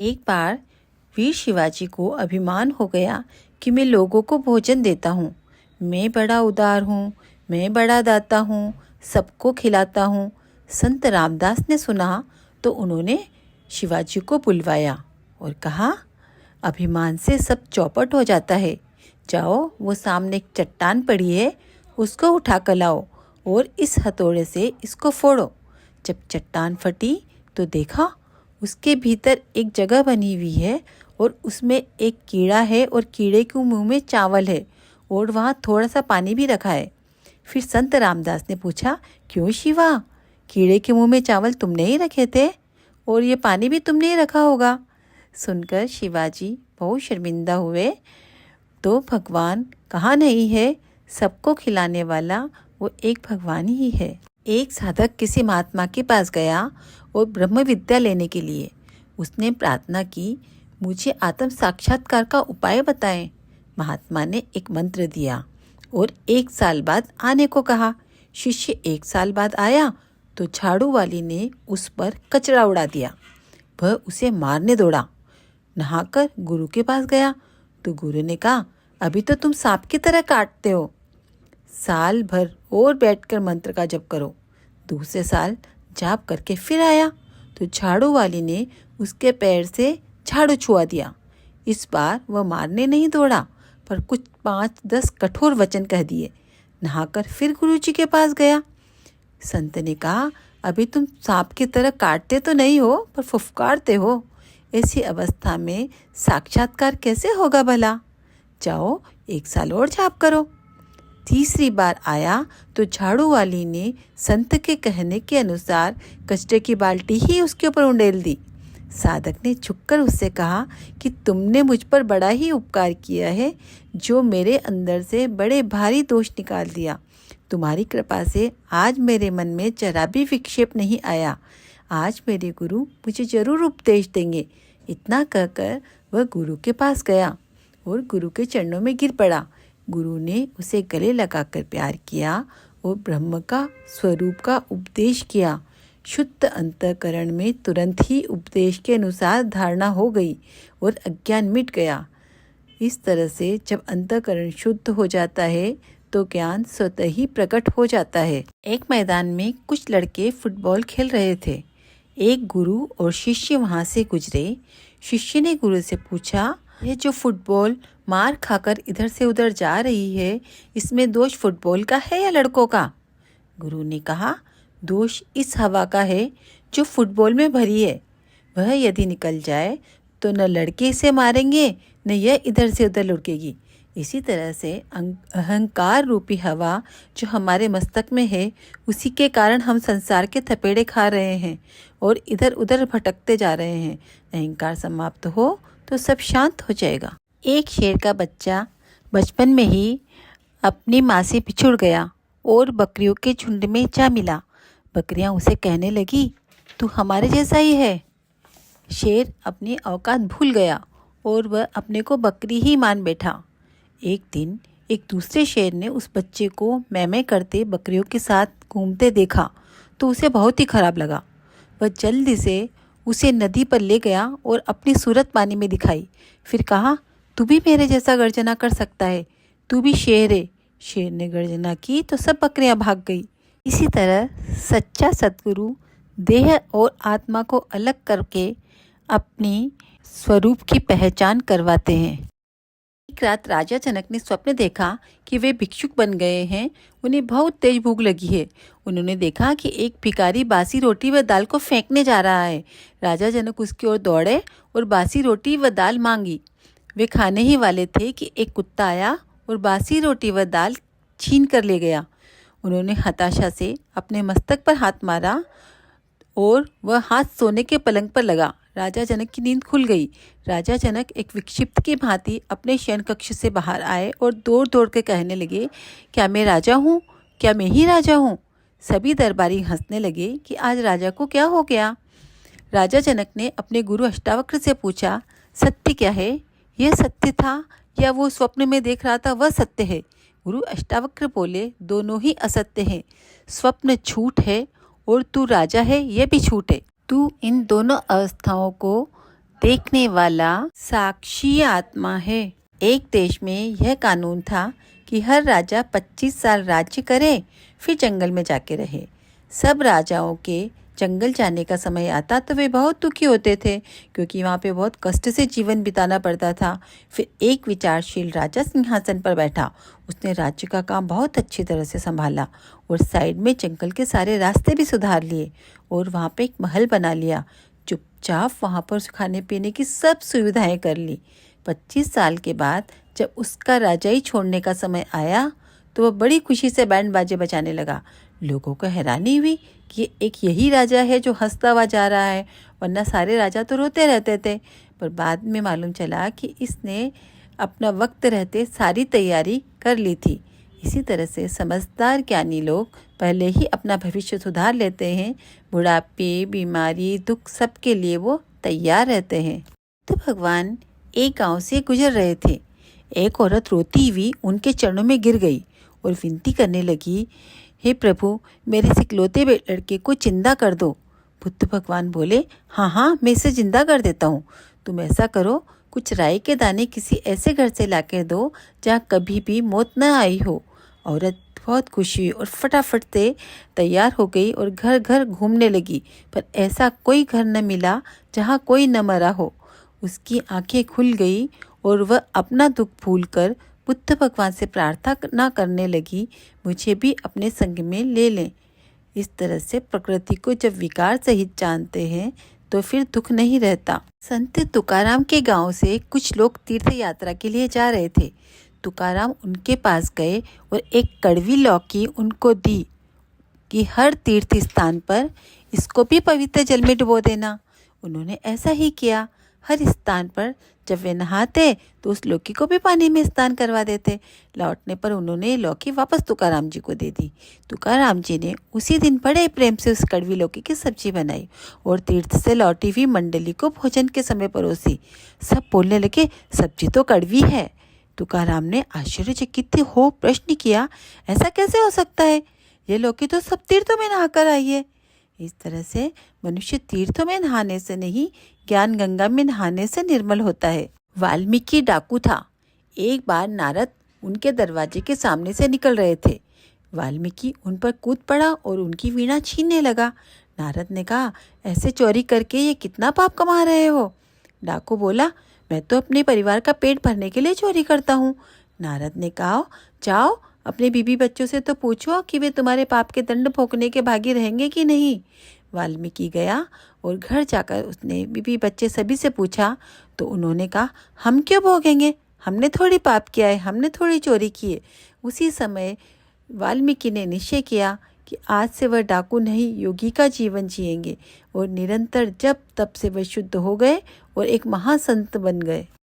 एक बार वीर शिवाजी को अभिमान हो गया कि मैं लोगों को भोजन देता हूँ, मैं बड़ा उदार हूँ, मैं बड़ा दाता हूँ, सबको खिलाता हूँ। संत रामदास ने सुना तो उन्होंने शिवाजी को बुलवाया और कहा, अभिमान से सब चौपट हो जाता है। जाओ, वो सामने एक चट्टान पड़ी है, उसको उठा कर लाओ और इस हथौड़े से इसको फोड़ो। जब चट्टान फटी तो देखा उसके भीतर एक जगह बनी हुई है और उसमें एक कीड़ा है और कीड़े के मुंह में चावल है और वहाँ थोड़ा सा पानी भी रखा है। फिर संत रामदास ने पूछा, क्यों शिवा, कीड़े के मुंह में चावल तुमने ही रखे थे और ये पानी भी तुमने ही रखा होगा। सुनकर शिवाजी बहुत शर्मिंदा हुए। तो भगवान कहाँ नहीं है, सबको खिलाने वाला वो एक भगवान ही है। एक साधक किसी महात्मा के पास गया और ब्रह्म विद्या लेने के लिए। उसने प्रार्थना की, मुझे आत्म साक्षात्कार का उपाय बताएं। महात्मा ने एक मंत्र दिया और 1 साल बाद आने को कहा। शिष्य 1 साल बाद आया तो झाड़ू वाली ने उस पर कचरा उड़ा दिया। वह उसे मारने दौड़ा। नहाकर गुरु के पास गया तो गुरु ने कहा, अभी तो तुम सांप की तरह काटते हो, साल भर और बैठकर मंत्र का जप करो। दूसरे साल जाप करके फिर आया तो झाड़ू वाली ने उसके पैर से झाड़ू छुआ दिया। इस बार वह मारने नहीं दौड़ा पर कुछ 5-10 कठोर वचन कह दिए। नहाकर फिर गुरुजी के पास गया। संत ने कहा, अभी तुम सांप की तरह काटते तो नहीं हो पर फुफकारते हो। ऐसी अवस्था में साक्षात्कार कैसे होगा भला? जाओ, 1 साल और जाप करो। तीसरी बार आया तो झाड़ू वाली ने संत के कहने के अनुसार कचरे की बाल्टी ही उसके ऊपर उंडेल दी। साधक ने झुककर उससे कहा कि तुमने मुझ पर बड़ा ही उपकार किया है, जो मेरे अंदर से बड़े भारी दोष निकाल दिया। तुम्हारी कृपा से आज मेरे मन में जरा भी विक्षेप नहीं आया। आज मेरे गुरु मुझे जरूर उपदेश देंगे। इतना कहकर वह गुरु के पास गया और गुरु के चरणों में गिर पड़ा। गुरु ने उसे गले लगाकर प्यार किया और ब्रह्म का स्वरूप का उपदेश किया। शुद्ध अंतःकरण में तुरंत ही उपदेश के अनुसार धारणा हो गई और अज्ञान मिट गया। इस तरह से जब अंतःकरण शुद्ध हो जाता है तो ज्ञान स्वतः ही प्रकट हो जाता है। एक मैदान में कुछ लड़के फुटबॉल खेल रहे थे। एक गुरु और शिष्य वहां से गुजरे। शिष्य ने गुरु से पूछा, ये जो फुटबॉल मार खाकर इधर से उधर जा रही है, इसमें दोष फुटबॉल का है या लड़कों का? गुरु ने कहा, दोष इस हवा का है जो फुटबॉल में भरी है। वह यदि निकल जाए तो न लड़के इसे मारेंगे न यह इधर से उधर लुढ़केगी। इसी तरह से अहंकार रूपी हवा जो हमारे मस्तक में है, उसी के कारण हम संसार के थपेड़े खा रहे हैं और इधर उधर भटकते जा रहे हैं। अहंकार समाप्त हो तो सब शांत हो जाएगा। एक शेर का बच्चा बचपन में ही अपनी माँ से बिछुड़ गया और बकरियों के झुंड में जा मिला। बकरियां उसे कहने लगी, तू हमारे जैसा ही है। शेर अपनी औकात भूल गया और वह अपने को बकरी ही मान बैठा। एक दिन एक दूसरे शेर ने उस बच्चे को मैं करते बकरियों के साथ घूमते देखा तो उसे बहुत ही खराब लगा। वह जल्दी से उसे नदी पर ले गया और अपनी सूरत पानी में दिखाई। फिर कहा, तू भी मेरे जैसा गर्जना कर सकता है, तू भी शेर है। शेर ने गर्जना की तो सब बकरियां भाग गई। इसी तरह सच्चा सद्गुरु देह और आत्मा को अलग करके अपनी स्वरूप की पहचान करवाते हैं। एक रात राजा जनक ने स्वप्न देखा कि वे भिक्षुक बन गए हैं। उन्हें बहुत तेज भूख लगी है। उन्होंने देखा कि एक भिखारी बासी रोटी व दाल को फेंकने जा रहा है। राजा जनक उसकी ओर दौड़े और बासी रोटी व दाल मांगी। वे खाने ही वाले थे कि एक कुत्ता आया और बासी रोटी व दाल छीन कर ले गया। उन्होंने हताशा से अपने मस्तक पर हाथ मारा और वह हाथ सोने के पलंग पर लगा। राजा जनक की नींद खुल गई। राजा जनक एक विक्षिप्त की भांति अपने शयन कक्ष से बाहर आए और दौड़ दौड़ के कहने लगे, क्या मैं राजा हूँ? क्या मैं ही राजा हूँ? सभी दरबारी हंसने लगे कि आज राजा को क्या हो गया। राजा जनक ने अपने गुरु अष्टावक्र से पूछा, सत्य क्या है? यह सत्य था या वो स्वप्न में देख रहा था वह सत्य है? गुरु अष्टावक्र बोले, दोनों ही असत्य हैं। स्वप्न झूठ है और तू राजा है यह भी झूठ है। तू इन दोनों अवस्थाओं को देखने वाला साक्षी आत्मा है। एक देश में यह कानून था कि हर राजा 25 साल राज्य करे, फिर जंगल में जाके रहे। सब राजाओं के जंगल जाने का समय आता तो वे बहुत दुखी होते थे, क्योंकि वहाँ पे बहुत कष्ट से जीवन बिताना पड़ता था। फिर एक विचारशील राजा सिंहासन पर बैठा। उसने राज्य का काम बहुत अच्छी तरह से संभाला और साइड में जंगल के सारे रास्ते भी सुधार लिए और वहाँ पे एक महल बना लिया। चुपचाप वहाँ पर खाने पीने की सब सुविधाएं कर ली। 25 साल के बाद जब उसका राजाई छोड़ने का समय आया तो वह बड़ी खुशी से बैंड बाजे बजाने लगा। लोगों को हैरानी हुई कि एक यही राजा है जो हंसता हुआ जा रहा है, वरना सारे राजा तो रोते रहते थे। पर बाद में मालूम चला कि इसने अपना वक्त रहते सारी तैयारी कर ली थी। इसी तरह से समझदार ज्ञानी लोग पहले ही अपना भविष्य सुधार लेते हैं। बुढ़ापे, बीमारी, दुख सबके लिए वो तैयार रहते हैं। तो भगवान एक गांव से गुजर रहे थे। एक औरत रोती हुई उनके चरणों में गिर गई और विनती करने लगी, हे प्रभु, मेरे इस इकलौते लड़के को जिंदा कर दो। बुद्ध भगवान बोले, हाँ हाँ, मैं इसे जिंदा कर देता हूँ। तुम ऐसा करो, कुछ राई के दाने किसी ऐसे घर से लाकर दो जहाँ कभी भी मौत न आई हो। औरत बहुत खुशी हुई और फटाफट से तैयार हो गई और घर घर घूमने लगी, पर ऐसा कोई घर न मिला जहाँ कोई न मरा हो। उसकी आंखें खुल गई और वह अपना दुख भूलकर बुद्ध भगवान से प्रार्थना करने लगी, मुझे भी अपने संग में ले लें। इस तरह से प्रकृति को जब विकार सहित जानते हैं तो फिर दुख नहीं रहता। संत तुकाराम के गांव से कुछ लोग तीर्थ यात्रा के लिए जा रहे थे। तुकाराम उनके पास गए और एक कड़वी लौकी उनको दी कि हर तीर्थ स्थान पर इसको भी पवित्र जल में डुबो देना। उन्होंने ऐसा ही किया। हर स्थान पर जब वे नहाते तो उस लौकी को भी पानी में स्नान करवा देते। लौटने पर उन्होंने लौकी वापस तुकाराम जी को दे दी। तुकाराम जी ने उसी दिन बड़े प्रेम से उस कड़वी लौकी की सब्जी बनाई और तीर्थ से लौटी हुई मंडली को भोजन के समय परोसी। सब बोलने लगे, सब्जी तो कड़वी है। तुकाराम ने आश्चर्यचकित हो प्रश्न किया, ऐसा कैसे हो सकता है? ये लौकी तो सब तीर्थों में नहाकर आई है। इस तरह से मनुष्य तीर्थों में नहाने से नहीं, ज्ञान गंगा में नहाने से निर्मल होता है। वाल्मीकि डाकू था। एक बार नारद उनके दरवाजे के सामने से निकल रहे थे। वाल्मीकि उन पर कूद पड़ा और उनकी वीणा छीनने लगा। नारद ने कहा, ऐसे चोरी करके ये कितना पाप कमा रहे हो? डाकू बोला, मैं तो अपने परिवार का पेट भरने के लिए चोरी करता हूँ। नारद ने कहा, जाओ अपने बीबी बच्चों से तो पूछो कि वे तुम्हारे पाप के दंड भोगने के भागी रहेंगे कि नहीं। वाल्मीकि गया और घर जाकर उसने बीबी बच्चे सभी से पूछा तो उन्होंने कहा, हम क्यों भोगेंगे? हमने थोड़ी पाप किया है, हमने थोड़ी चोरी की है। उसी समय वाल्मीकि ने निश्चय किया कि आज से वह डाकू नहीं, योगी का जीवन जिएंगे और निरंतर जप तप से वह शुद्ध हो गए और एक महासंत बन गए।